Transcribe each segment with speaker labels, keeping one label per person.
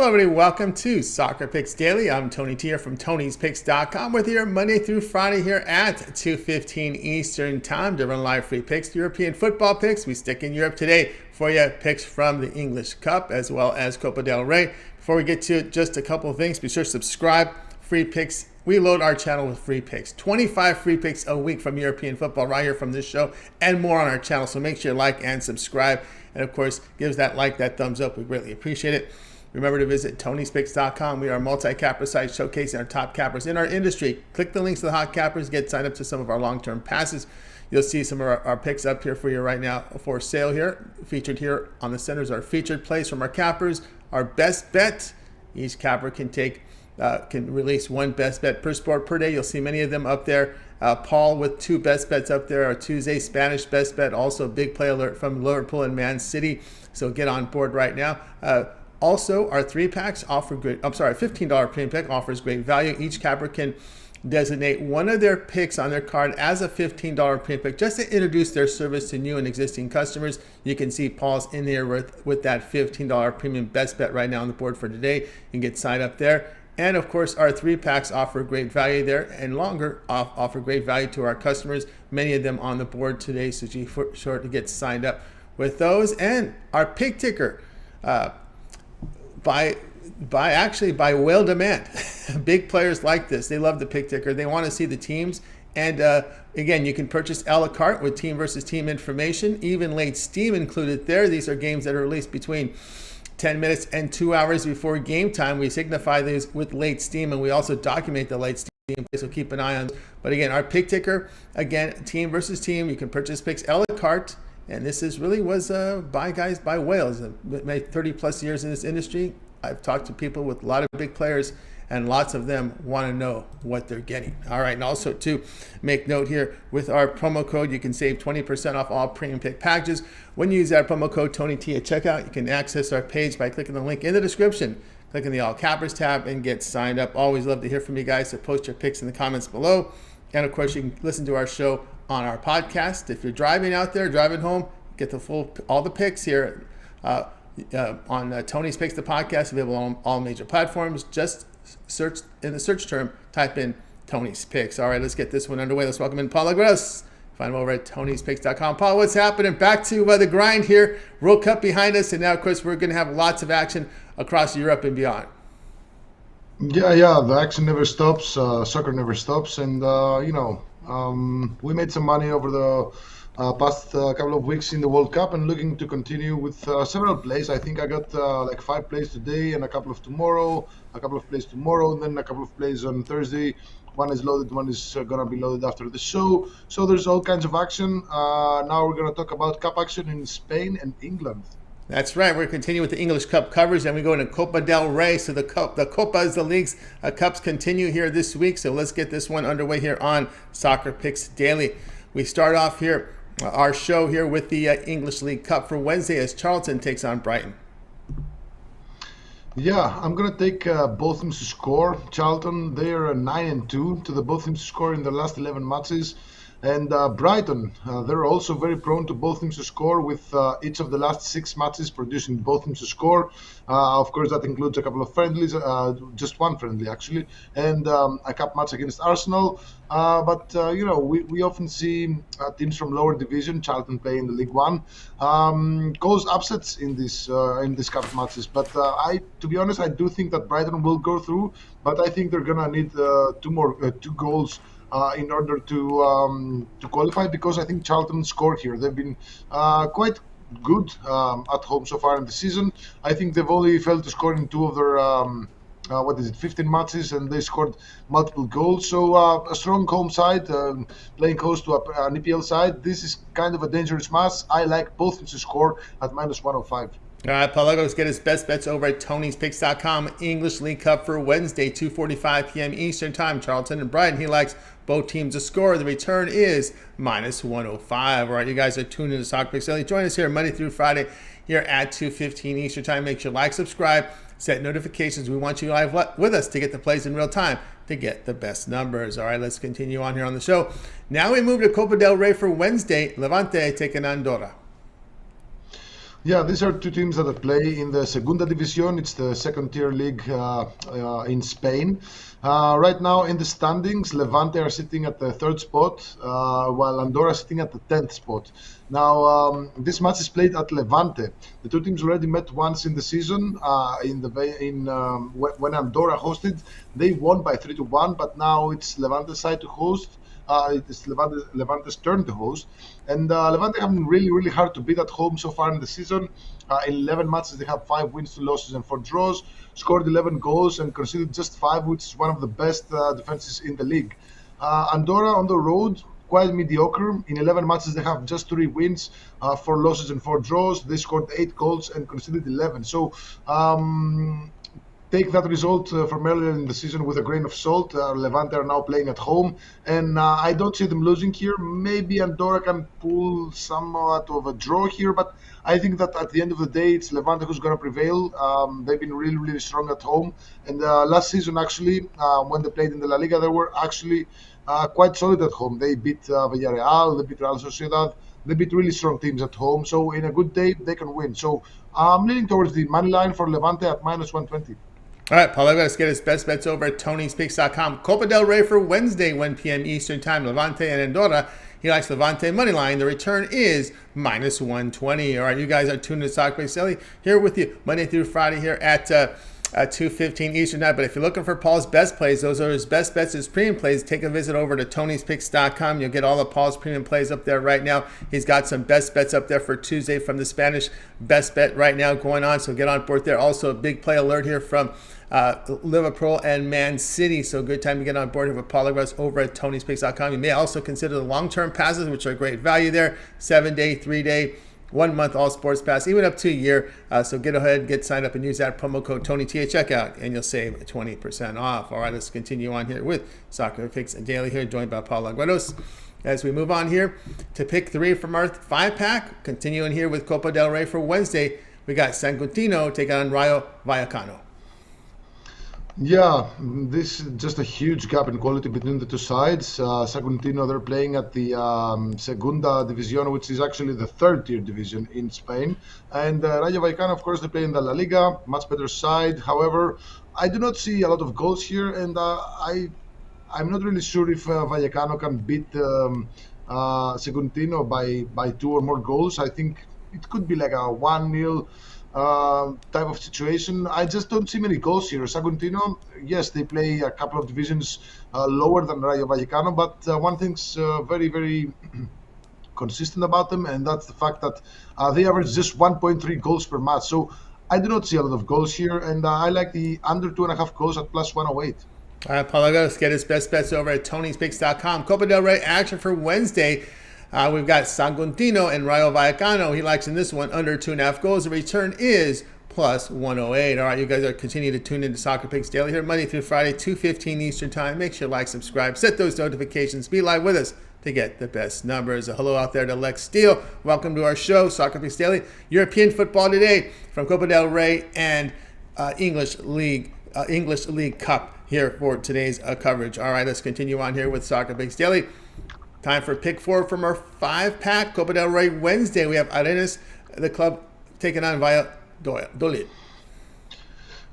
Speaker 1: Hello everybody, welcome to Soccer Picks Daily. I'm Tony T here from Tony'sPicks.com with you Monday through Friday here at 2:15 Eastern Time to run live free picks, European football picks. We stick in Europe today for you, picks from the English Cup as well as Copa del Rey. Before we get to it, just a couple of things. Be sure to subscribe. Free picks. We load our channel with free picks. 25 free picks a week from European football right here from this show and more on our channel. So make sure you like and subscribe. And of course, give us that thumbs up. We greatly appreciate it. Remember to visit Tony'sPicks.com. We are a multi-capper site showcasing our top cappers in our industry. Click the links to the hot cappers. Get signed up to some of our long-term passes. You'll see some of our picks up here for you right now for sale here. Featured here on the center is our featured plays from our cappers. Our best bet. Each capper can release one best bet per sport per day. You'll see many of them up there. Paul with two best bets up there. Our Tuesday Spanish best bet. Also big play alert from Liverpool and Man City. So get on board right now. Also, our $15 premium pick offers great value. Each capper can designate one of their picks on their card as a $15 premium pick just to introduce their service to new and existing customers. You can see Paul's in there with that $15 premium best bet right now on the board for today. You can get signed up there. And of course, our 3-packs offer great value there and longer offer great value to our customers. Many of them on the board today, so be sure to get signed up with those. And our pick ticker. By whale demand. Big players like this. They love the pick ticker. They want to see the teams. And again, you can purchase a la carte with team versus team information, even late steam included there. These are games that are released between 10 minutes and 2 hours before game time. We signify these with late steam, and we also document the late steam, so keep an eye on them. But again, our pick ticker, again, team versus team. You can purchase picks a la carte. And this was by whales. I've made 30 plus years in this industry. I've talked to people with a lot of big players, and lots of them want to know what they're getting. All right, and also to make note here, with our promo code, you can save 20% off all premium pick packages. When you use that promo code TonyT at checkout, you can access our page by clicking the link in the description. Click on the All Cappers tab and get signed up. Always love to hear from you guys, so post your picks in the comments below. And of course, you can listen to our show on our podcast. If you're driving out there, driving home, get all the picks here on Tony's Picks, the podcast, available on all major platforms. Just search in the search term, type in Tony's Picks. All right, let's get this one underway. Let's welcome in Paul Gross. Find him over at Tony'sPicks.com. Paul, what's happening? Back to the grind here. World Cup behind us, and now, of course, we're going to have lots of action across Europe and beyond.
Speaker 2: Yeah, the action never stops. Soccer never stops, and we made some money over the past couple of weeks in the World Cup, and looking to continue with several plays. I think I got 5 plays today and a couple of tomorrow, and then a couple of plays on Thursday. One is loaded, one is going to be loaded after the show. So there's all kinds of action. Now we're going to talk about Cup action in Spain and England.
Speaker 1: That's right. We're continuing with the English Cup coverage, and we go into Copa del Rey. So the Copas, the leagues, cups continue here this week. So let's get this one underway here on Soccer Picks Daily. We start off here our show here with the English League Cup for Wednesday as Charlton takes on Brighton.
Speaker 2: Yeah, I'm going to take both teams to score. Charlton, they are 9-2 to the both teams to score in the last 11 matches. And Brighton, they're also very prone to both teams to score, with each of the last 6 matches producing both teams to score. Of course, that includes a couple of friendlies, just one friendly actually, and a cup match against Arsenal. But we often see teams from lower division, Charlton play in the League One, cause upsets in these cup matches. But to be honest, I do think that Brighton will go through, but I think they're gonna need 2 goals in order to qualify, because I think Charlton scored here. They've been quite good at home so far in the season. I think they've only failed to score in 2 of their 15 matches, and they scored multiple goals. So a strong home side, playing close to an EPL side. This is kind of a dangerous match. I like both teams to score at -105.
Speaker 1: All right, Paul, let's get his best bets over at Tony'sPicks.com. English League Cup for Wednesday, 2:45 p.m. Eastern Time. Charlton and Brighton. He likes both teams to score. The return is -105. All right, you guys are tuned into Soccer Picks Daily. Join us here Monday through Friday here at 2:15 Eastern Time. Make sure you like, subscribe, set notifications. We want you live with us to get the plays in real time to get the best numbers. All right, let's continue on here on the show. Now we move to Copa del Rey for Wednesday. Levante taking Andorra.
Speaker 2: Yeah, these are two teams that play in the Segunda División. It's the second-tier league in Spain. Right now in the standings, Levante are sitting at the third spot, while Andorra is sitting at the 10th spot. Now, this match is played at Levante. The two teams already met once in the season. When Andorra hosted, they won by 3-1, but now it's Levante's side to host. It's Levante's turn to host. And Levante have been really, really hard to beat at home so far in the season. In 11 matches, they have 5 wins, 2 losses, and 4 draws. Scored 11 goals and conceded just 5, which is one of the best defenses in the league. Andorra on the road, quite mediocre. In 11 matches, they have just 3 wins, 4 losses, and 4 draws. They scored 8 goals and conceded 11. So, take that result from earlier in the season with a grain of salt. Levante are now playing at home, and I don't see them losing here. Maybe Andorra can pull somewhat of a draw here, but I think that at the end of the day, it's Levante who's going to prevail. They've been really, really strong at home, and last season, actually, when they played in the La Liga, they were actually quite solid at home. They beat Villarreal, they beat Real Sociedad, they beat really strong teams at home. So in a good day, they can win. So I'm leaning towards the money line for Levante at -120.
Speaker 1: All right, Paulo, let's get his best bets over at Tony'sPicks.com. Copa Del Rey for Wednesday, 1 p.m. Eastern Time. Levante and Andorra. He likes Levante money line. The return is -120. All right, you guys are tuned to Soccer Picks Daily here with you Monday through Friday here at 2:15 Eastern Time. But if you're looking for Paul's best plays, those are his best bets, his premium plays. Take a visit over to Tony'sPicks.com. You'll get all of Paul's premium plays up there right now. He's got some best bets up there for Tuesday from the Spanish best bet right now going on. So get on board there. Also, a big play alert here from Liverpool and Man City. So good time to get on board here with Paul Legras over at Tony'sPicks.com. You may also consider the long-term passes, which are great value there. 7-day, 3-day, 1 month all sports pass, even up to a year. So get ahead, get signed up, and use that promo code TonyT at checkout, and you'll save 20% off. All right, let's continue on here with Soccer Picks Daily here, joined by Paul Legras. As we move on here to pick 3 from our 5-pack, continuing here with Copa del Rey for Wednesday, we got Saguntino taking on Rayo Vallecano.
Speaker 2: Yeah, this is just a huge gap in quality between the two sides. Saguntino, they're playing at the Segunda División, which is actually the third-tier division in Spain. And Rayo Vallecano, of course, they play in the La Liga, much better side. However, I do not see a lot of goals here, and I'm not really sure if Vallecano can beat Saguntino by 2 or more goals. I think it could be like a 1-0 type of situation. I just don't see many goals here. Saguntino, yes, they play a couple of divisions lower than Rayo Vallecano, but one thing's very, very consistent about them, and that's the fact that they average just 1.3 goals per match. So I do not see a lot of goals here, and I like the under 2.5 goals at +108.
Speaker 1: All right, Paul, let's get his best bets over at Tony'sPicks.com. Copa del Rey action for Wednesday. We've got Saguntino and Rayo Vallecano. He likes in this one under 2.5 goals. The return is +108. All right, you guys are continuing to tune into Soccer Picks Daily here Monday through Friday, 2:15 Eastern Time. Make sure you like, subscribe, set those notifications, be live with us to get the best numbers. A hello out there to Lex Steele. Welcome to our show, Soccer Picks Daily. European football today from Copa del Rey and English League Cup here for today's coverage. All right, let's continue on here with Soccer Picks Daily. Time for pick 4 from our 5-pack. Copa del Rey Wednesday. We have Arenas, the club, taking on Valladolid.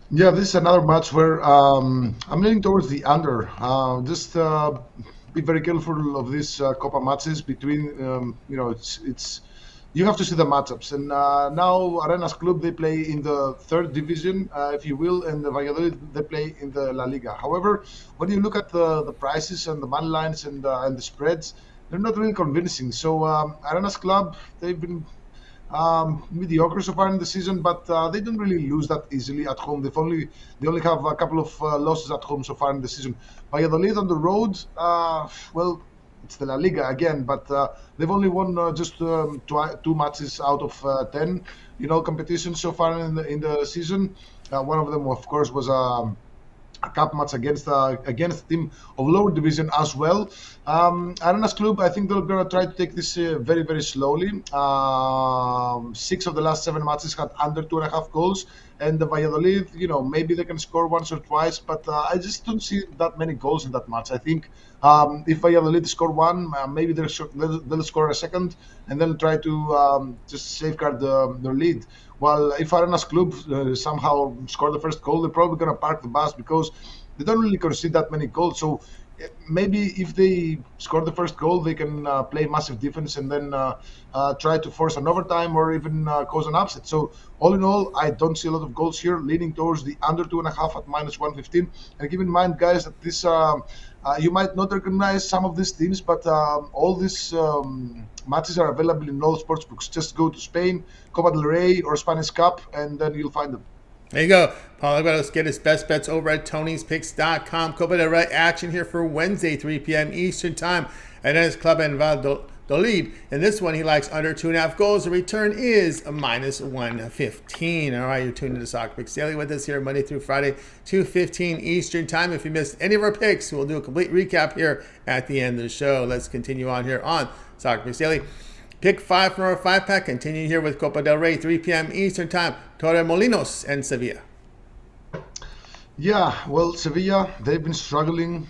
Speaker 2: Yeah, this is another match where I'm leaning towards the under. Just be very careful of these Copa matches between, it's you have to see the matchups. And now Arenas Club, they play in the third division, if you will, and the Valladolid, they play in the La Liga. However, when you look at the prices and the money lines and the spreads, they're not really convincing. So Arenas Club, they've been mediocre so far in the season, but they don't really lose that easily at home. They only have a couple of losses at home so far in the season. Valladolid on the road, well, it's the La Liga again, but they've only won just 2 matches out of 10, competitions so far in the season. One of them, of course, was a cup match against a team of lower division as well. Arenas Club, I think they're going to try to take this very, very slowly. 6 of the last 7 matches had under 2.5 goals. And the Valladolid, maybe they can score once or twice, but I just don't see that many goals in that match. I think if Valladolid score one, maybe they'll score a second, and then try to just safeguard their lead. While if Arenas Club somehow score the first goal, they're probably going to park the bus because they don't really concede that many goals. So maybe if they score the first goal, they can play massive defense and then try to force an overtime or even cause an upset. So all in all, I don't see a lot of goals here, leaning towards the under 2.5 at -115. And keep in mind, guys, that this you might not recognize some of these teams, but all these matches are available in all sportsbooks. Just go to Spain, Copa del Rey, or Spanish Cup, and then you'll find them.
Speaker 1: There you go. Paul Aguero's get his best bets over at Tony'sPicks.com. Copa del Rey action here for Wednesday, 3 p.m. Eastern Time at his club in Valladolid. In this one, he likes under 2.5 goals. The return is a -115. All right, you're tuned into Soccer Picks Daily with us here Monday through Friday, 2:15 Eastern Time. If you missed any of our picks, we'll do a complete recap here at the end of the show. Let's continue on here on Soccer Picks Daily. Pick 5 from our 5-pack. Continue here with Copa del Rey, 3 p.m. Eastern Time. Torremolinos and Sevilla.
Speaker 2: Yeah, well, Sevilla, they've been struggling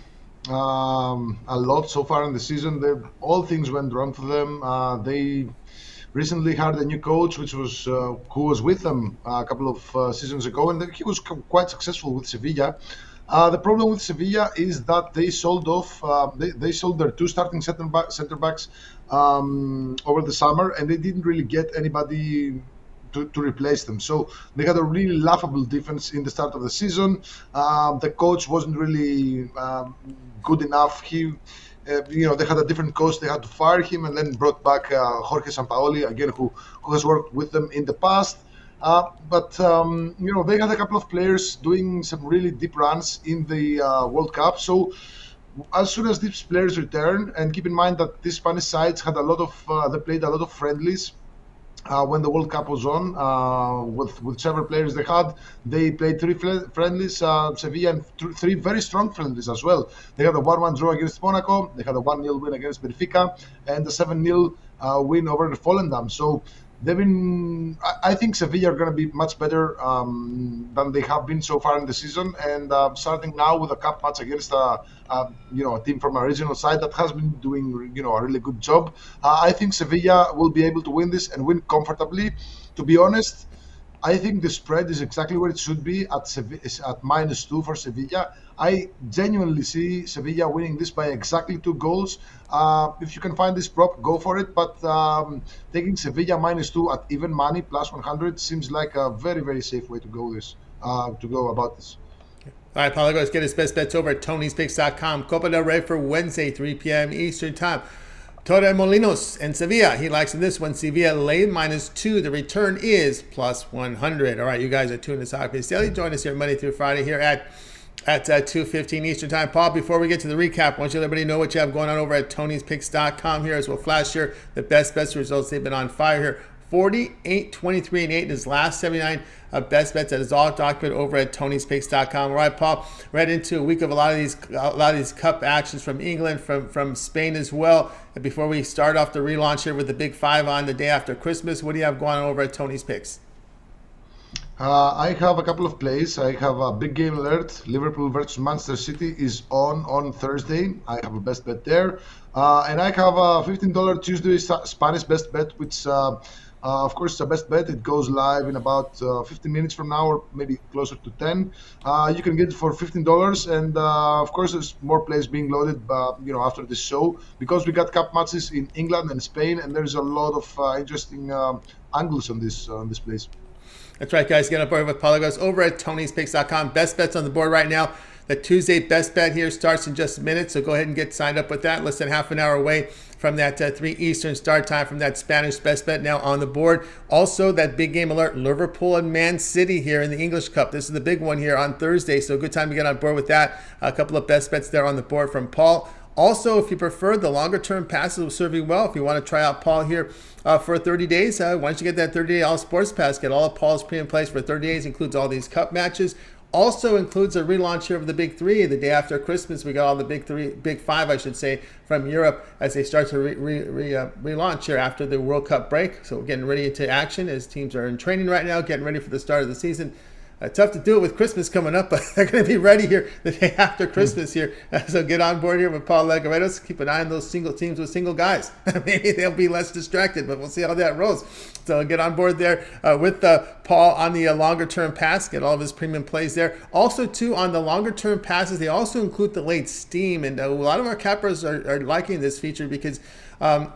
Speaker 2: a lot so far in the season. All things went wrong for them. They recently hired a new coach, who was with them a couple of seasons ago, and he was quite successful with Sevilla. The problem with Sevilla is that they sold off. They sold their 2 starting center backs over the summer, and they didn't really get anybody to replace them. So they had a really laughable defense in the start of the season. The coach wasn't really good enough. They had a different coach. They had to fire him and then brought back Jorge Sampaoli, again, who has worked with them in the past. But they had a couple of players doing some really deep runs in the World Cup. So as soon as these players return, and keep in mind that these Spanish sides had they played a lot of friendlies when the World Cup was on, with several players they played 3 friendlies, Sevilla, and 3 very strong friendlies as well. They had a 1-1 draw against Monaco, they had a 1-0 win against Benfica, and a 7-0 win over the Volendam. So I think Sevilla are going to be much better than they have been so far in the season, and starting now with a cup match against a team from a regional side that has been doing a really good job. I think Sevilla will be able to win this and win comfortably. To be honest, I think the spread is exactly where it should be at -2 for Sevilla. I genuinely see Sevilla winning this by exactly 2 goals. If you can find this prop, go for it. But taking Sevilla -2 at even money +100 seems like a very, very safe way to go about this.
Speaker 1: All right, Paul, let's get his best bets over at Tony'sPicks.com. Copa del Rey for Wednesday, 3 p.m. Eastern Time. Torremolinos and Sevilla. He likes in this one. Sevilla laid -2. The return is +100. All right, you guys are tuned to Soccer Picks Daily. Join us here Monday through Friday here at 2:15 Eastern Time. Paul, before we get to the recap, I want you to let everybody know what you have going on over at Tony'sPicks.com here as we'll flash here the best results. They've been on fire here. 48, 23, and 8 in his last 79 best bets. That is all documented over at Tony'sPicks.com. All right, Paul, right into a week of a lot of these cup actions from England, from Spain as well. And before we start off the relaunch here with the Big 5 on the day after Christmas, what do you have going on over at Tony's Picks?
Speaker 2: I have a couple of plays. I have a big game alert. Liverpool versus Manchester City is on Thursday. I have a best bet there. And I have a $15 Tuesday Spanish best bet, which of course, it's a best bet. It goes live in about 15 minutes from now, or maybe closer to 10. You can get it for $15, and of course, there's more plays being loaded. After this show, because we got cup matches in England and Spain, and there's a lot of interesting angles on this place.
Speaker 1: That's right, guys. Get on board with Polygons over at Tony'sPicks.com. Best bets on the board right now. The Tuesday best bet here starts in just a minute, so go ahead and get signed up with that. Less than half an hour away from that 3 Eastern start time from that Spanish best bet now on the board. Also, that big game alert, Liverpool and Man City here in the English Cup. This is the big one here on Thursday, so good time to get on board with that. A couple of best bets there on the board from Paul. Also, if you prefer, the longer-term passes will serve you well. If you want to try out Paul here for 30 days, why don't you get that 30-day all sports pass? Get all of Paul's pre and plays for 30 days. Includes all these cup matches, Also includes a relaunch here of the Big Three. The day after Christmas, we got all the Big Five, I should say, from Europe as they start to relaunch here after the World Cup break. So we're getting ready into action as teams are in training right now, getting ready for the start of the season. Tough to do it with Christmas coming up, but they're going to be ready here the day after Christmas here. So get on board here with Paul Legaredos. Keep an eye on those single teams with single guys. Maybe they'll be less distracted, but we'll see how that rolls. So get on board there with Paul on the longer-term pass. Get all of his premium plays there. Also, too, on the longer-term passes, they also include the late steam. And a lot of our cappers are liking this feature because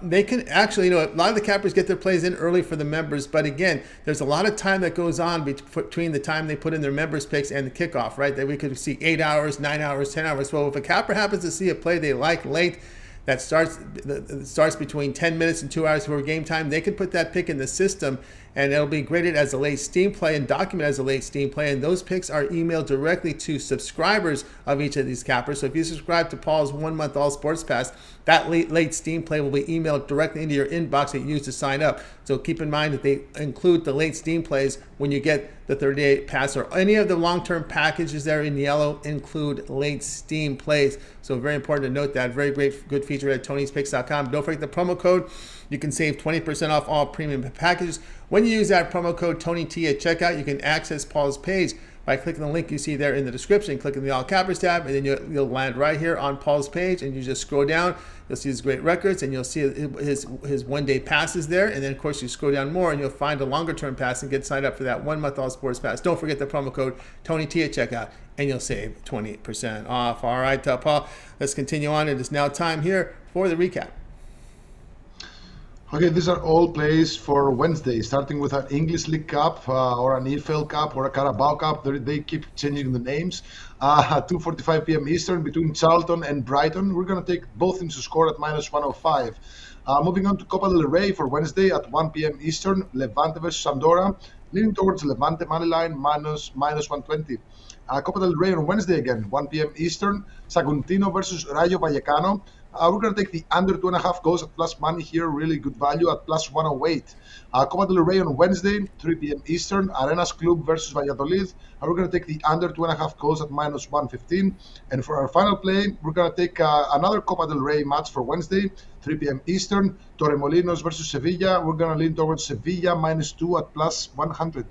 Speaker 1: they can actually, a lot of the cappers get their plays in early for the members, but again, there's a lot of time that goes on between the time they put in their members picks and the kickoff, right? That we could see 8 hours, 9 hours, 10 hours. Well, if a capper happens to see a play they like late, that starts between 10 minutes and 2 hours before game time, they can put that pick in the system and it'll be graded as a late steam play and documented as a late steam play. And those picks are emailed directly to subscribers of each of these cappers. So if you subscribe to Paul's 1 month All Sports Pass, that late steam play will be emailed directly into your inbox that you use to sign up. So keep in mind that they include the late steam plays when you get the 30-day pass, or any of the long-term packages there in yellow include late steam plays. So very important to note that. Very good feature at Tony'sPicks.com. Don't forget the promo code. You can save 20% off all premium packages. When you use that promo code TonyT at checkout, you can access Paul's page by clicking the link you see there in the description, clicking the All Cappers tab, and then you'll land right here on Paul's page, and you just scroll down. You'll see his great records, and you'll see his one-day passes there. And then, of course, you scroll down more, and you'll find a longer-term pass and get signed up for that 1 month All Sports Pass. Don't forget the promo code TonyT at checkout, and you'll save 20% off. All right, Paul, let's continue on. It is now time here for the recap.
Speaker 2: Okay, these are all plays for Wednesday, starting with an English League Cup or an EFL Cup or a Carabao Cup. They keep changing the names. 2:45 p.m. Eastern between Charlton and Brighton. We're going to take both teams to score at -105. Moving on to Copa del Rey for Wednesday at 1 p.m. Eastern, Levante versus Andorra. Leaning towards Levante money line -120. Copa del Rey on Wednesday again, 1 p.m. Eastern, Saguntino versus Rayo Vallecano. We're going to take the under 2.5 goals at plus money here. Really good value at +108. Copa del Rey on Wednesday, 3 p.m. Eastern, Arenas Club versus Valladolid. We're going to take the under 2.5 goals at -115. And for our final play, we're going to take another Copa del Rey match for Wednesday, 3 p.m. Eastern, Torremolinos versus Sevilla. We're going to lean towards Sevilla -2 at +100.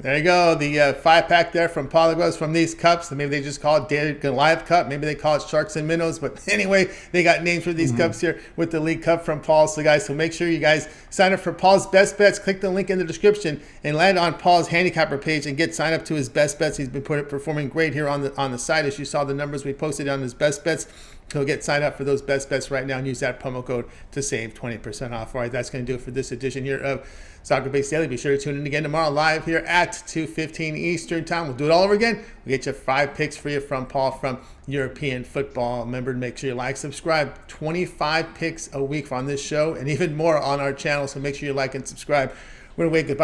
Speaker 1: There you go, the 5-pack there from Paul Legaredos from these cups. Maybe they just call it David Goliath Cup. Maybe they call it Sharks and Minnows. But anyway, they got names for these cups here with the League Cup from Paul. So guys, so make sure you guys sign up for Paul's Best Bets. Click the link in the description and land on Paul's handicapper page and get signed up to his Best Bets. He's been performing great here on the site. As you saw the numbers we posted on his Best Bets. So get signed up for those Best Bets right now and use that promo code to save 20% off. All right, that's going to do it for this edition here of Soccer Picks Daily. Be sure to tune in again tomorrow live here at 2:15 Eastern Time. We'll do it all over again. We'll get you 5 picks for you from Paul from European football. Remember to make sure you like, subscribe. 25 picks a week on this show and even more on our channel. So make sure you like and subscribe. We're going to wait goodbye.